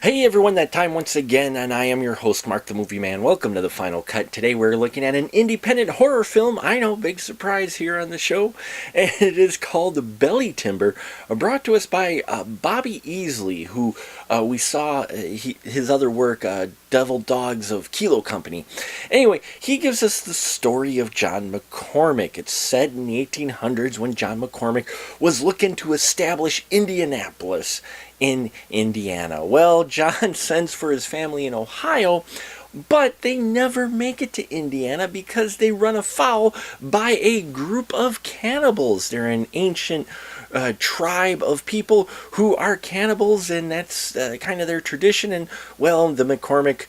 Hey everyone, that time once again, and I am your host, Mark the Movie Man. Welcome to the Final Cut. Today we're looking at an independent horror film. I know, big surprise here on the show. And it is called Belly Timber, brought to us by Bobby Easley, who we saw his other work, Devil Dogs of Kilo Company. Anyway, he gives us the story of John McCormick. It's set in the 1800s when John McCormick was looking to establish Indianapolis in Indiana. Well, John sends for his family in Ohio, but they never make it to Indiana because they run afoul by a group of cannibals. They're an ancient tribe of people who are cannibals, and that's kind of their tradition. And well, the McCormick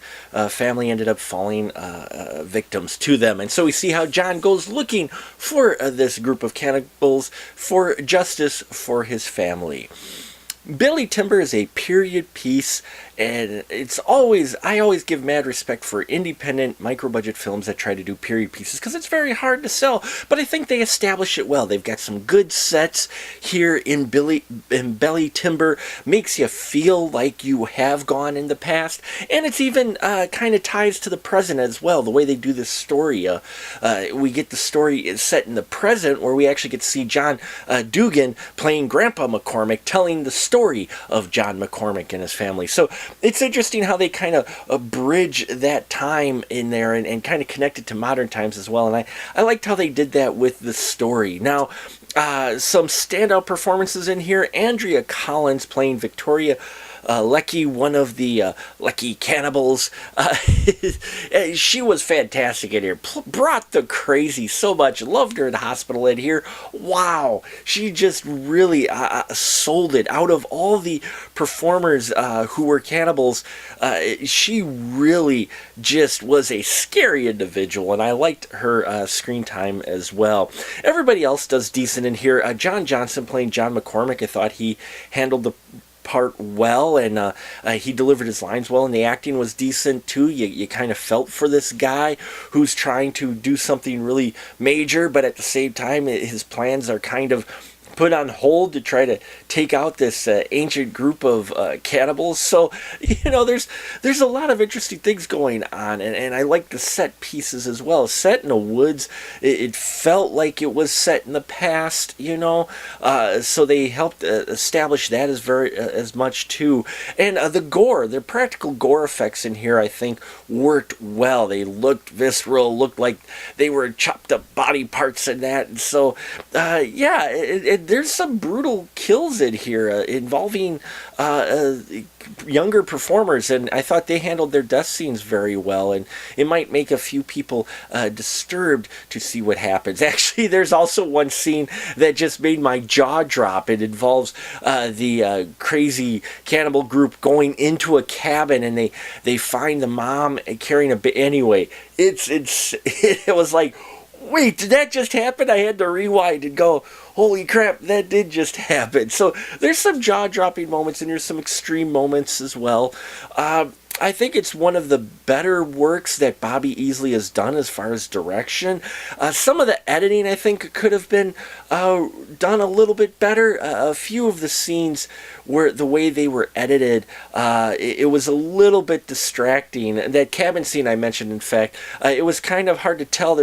family ended up falling victims to them. And so we see how John goes looking for this group of cannibals for justice for his family. Belly Timber is a period piece, and I always give mad respect for independent micro-budget films that try to do period pieces because it's very hard to sell, but I think they establish it well. They've got some good sets here in Belly Timber, makes you feel like you have gone in the past, and it's even kind of ties to the present as well, the way they do this story. We get the story set in the present where we actually get to see John Dugan playing Grandpa McCormick telling the story of John McCormick and his family. So it's interesting how they kind of bridge that time in there and kind of connect it to modern times as well. And I liked how they did that with the story. Now, some standout performances in here. Andrea Collins playing Victoria Leckie, one of the Leckie cannibals. She was fantastic in here. Brought the crazy so much. Loved her in the hospital in here. Wow. She just really sold it. Out of all the performers who were cannibals, she really just was a scary individual, and I liked her screen time as well. Everybody else does decent in here. John Johnson playing John McCormick, I thought he handled the part well, and he delivered his lines well, and the acting was decent too. You kind of felt for this guy who's trying to do something really major, but at the same time his plans are kind of put on hold to try to take out this ancient group of cannibals. So, there's a lot of interesting things going on, and I like the set pieces as well. Set in the woods, it felt like it was set in the past, so they helped establish that as much too. And the practical gore effects in here, I think, worked well. They looked visceral, looked like they were chopped up body parts and that. And so, there's some brutal kills in here involving younger performers, and I thought they handled their death scenes very well, and it might make a few people disturbed to see what happens. Actually, there's also one scene that just made my jaw drop. It involves the crazy cannibal group going into a cabin, and they find the mom carrying a baby. Anyway, it was like, wait, did that just happen? I had to rewind and go, holy crap, that did just happen. So there's some jaw-dropping moments, and there's some extreme moments as well. I think it's one of the better works that Bobby Easley has done as far as direction. Some of the editing, I think, could have been done a little bit better. A few of the scenes, were the way they were edited, it was a little bit distracting. That cabin scene I mentioned, in fact, it was kind of hard to tell.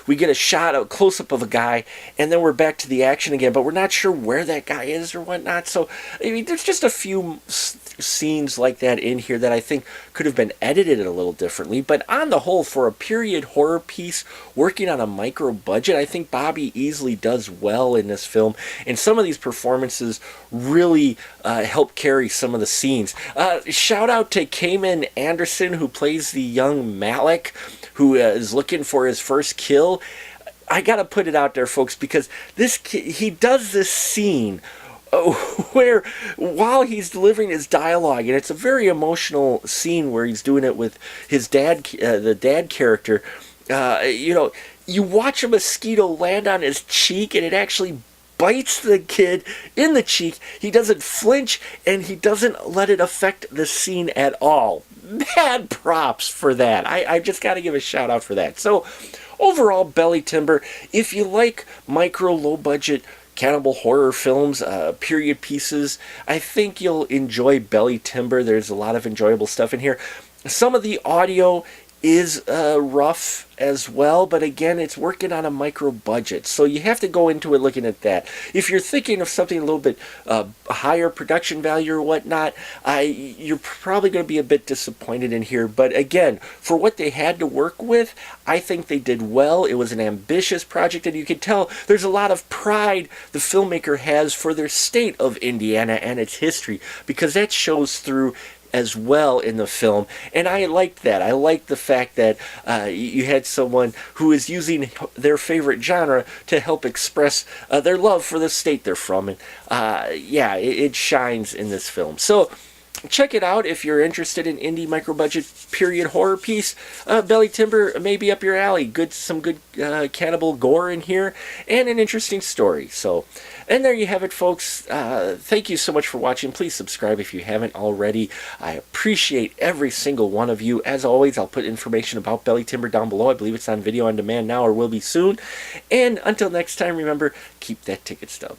We get a close-up of a guy, and then we're back to the action again, but we're not sure where that guy is or whatnot. So, there's just a few scenes like that in here that I think could have been edited a little differently. But on the whole, for a period horror piece working on a micro budget, I think Bobby Easley does well in this film, and some of these performances really help carry some of the scenes. Shout out to Cayman Anderson, who plays the young Malik, who is looking for his first kill. I gotta put it out there, folks, because he does this scene where while he's delivering his dialogue, and it's a very emotional scene where he's doing it with his dad, the dad character, you watch a mosquito land on his cheek, and it actually bites the kid in the cheek. He doesn't flinch, and he doesn't let it affect the scene at all. Mad props for that. I just got to give a shout out for that. So overall, Belly Timber, if you like micro, low budget cannibal horror films, period pieces, I think you'll enjoy Belly Timber. There's a lot of enjoyable stuff in here. Some of the audio is rough as well, but again, it's working on a micro budget, so you have to go into it looking at that. If you're thinking of something a little bit higher production value or whatnot, you're probably going to be a bit disappointed in here. But again, for what they had to work with, I think they did well. It was an ambitious project, and you can tell there's a lot of pride the filmmaker has for their state of Indiana and its history, because that shows through as well in the film, and I liked that. I liked the fact that you had someone who is using their favorite genre to help express their love for the state they're from, and yeah, it shines in this film. So check it out if you're interested in indie micro-budget period horror piece. Belly Timber may be up your alley. Some good cannibal gore in here, and an interesting story. So, and there you have it, folks. Thank you so much for watching. Please subscribe if you haven't already. I appreciate every single one of you. As always, I'll put information about Belly Timber down below. I believe it's on video on demand now or will be soon. And until next time, remember, keep that ticket stub.